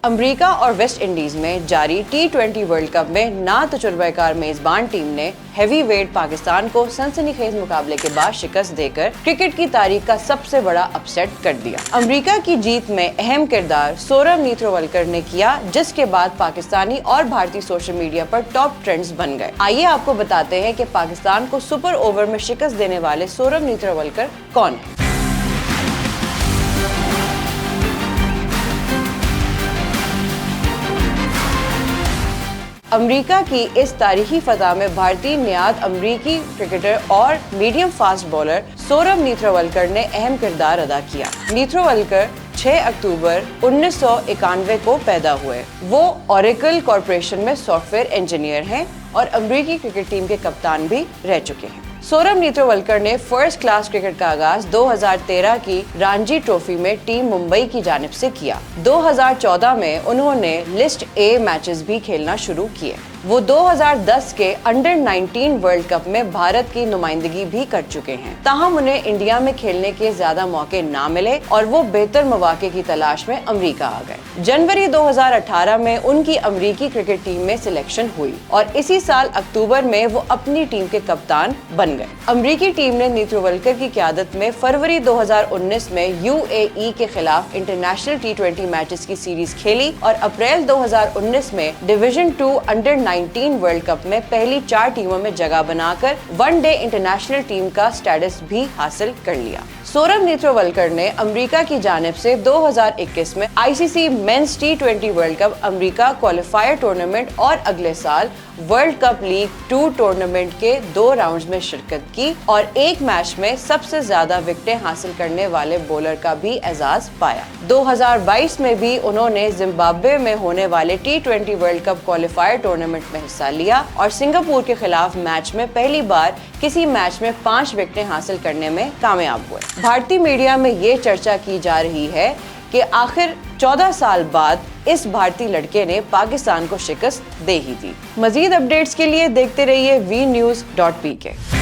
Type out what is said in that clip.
America और West Indies में जारी T20 वर्ल्ड कप में ना तजुर्बाकार मेजबान टीम ने हैवीवेट पाकिस्तान को सनसनीखेज मुकाबले के बाद शिकस्त देकर क्रिकेट की तारीख का सबसे बड़ा अपसेट कर दिया। अमेरिका की जीत में अहम किरदार सौरव नेत्रवलकर ने किया, जिसके बाद पाकिस्तानी और भारतीय सोशल मीडिया पर टॉप ट्रेंड्स बन गए। आइए आपको बताते हैं कि पाकिस्तान को सुपर ओवर में शिकस्त देने वाले सौरव नेत्रवलकर कौन है। अमेरिका की इस तारीखी फतह में भारतीय नियाद अमेरिकी क्रिकेटर और medium fast bowler Saurabh Netravalkar ने अहम किरदार अदा किया। नेत्रवलकर 6 अक्टूबर 1991 को पैदा हुए। वो ओरेकल कॉरपोरेशन में सॉफ्टवेयर इंजीनियर हैं और अमेरिकी क्रिकेट टीम के कप्तान भी रह चुके हैं। सौरव नेत्रवलकर ने फर्स्ट क्लास क्रिकेट का आगाज 2013 की रणजी ट्रॉफी में टीम मुंबई की जानिब से किया। 2014 में उन्होंने लिस्ट ए मैचेस भी खेलना शुरू किए। वो 2010 के अंडर 19 वर्ल्ड कप में भारत की नुमाइंदगी भी कर चुके हैं। ताहम उन्हें इंडिया में खेलने के ज्यादा मौके ना मिले और वो बेहतर मौके की तलाश में अमेरिका आ गए। जनवरी 2018 में उनकी अमेरिकी क्रिकेट टीम में सिलेक्शन हुई और इसी साल अक्टूबर में वो अपनी टीम के कप्तान बन गए। अमेरिकी टीम ने नेत्रवलकर की क़यादत में फरवरी 2019 में UAE के खिलाफ इंटरनेशनल T20 मैचेस की सीरीज खेली और अप्रैल 2019 में डिवीजन 2 अंडर 19 वर्ल्ड कप में पहली 4 टीमों में जगह बनाकर वनडे इंटरनेशनल टीम का स्टेटस भी हासिल कर लिया। सौरव नेत्रवलकर ने अमेरिका की जानिब से 2021 में ICC men's T20 world cup America qualifier tournament और अगले साल वर्ल्ड कप लीग 2 टूर्नामेंट के 2 राउंड्स में शिरकत की और एक मैच में सबसे ज्यादा विकेटें हासिल करने वाले बॉलर का भी एजाज पाया। 2022 में भी उन्होंने जिम्बाब्वे में होने वाले T20 world cup qualifier tournament में हिस्सा लिया और सिंगापुर के खिलाफ मैच में पहली बार किसी मैच में 5 विकेटें हासिल करने में कामयाब हुए। भारतीय मीडिया में ये चर्चा की जा रही है कि आखिर 14 साल बाद इस भारतीय लड़के ने पाकिस्तान को शिकस्त दे ही दी। मजीद अपडेट्स के लिए देखते रहिए vnews.pk।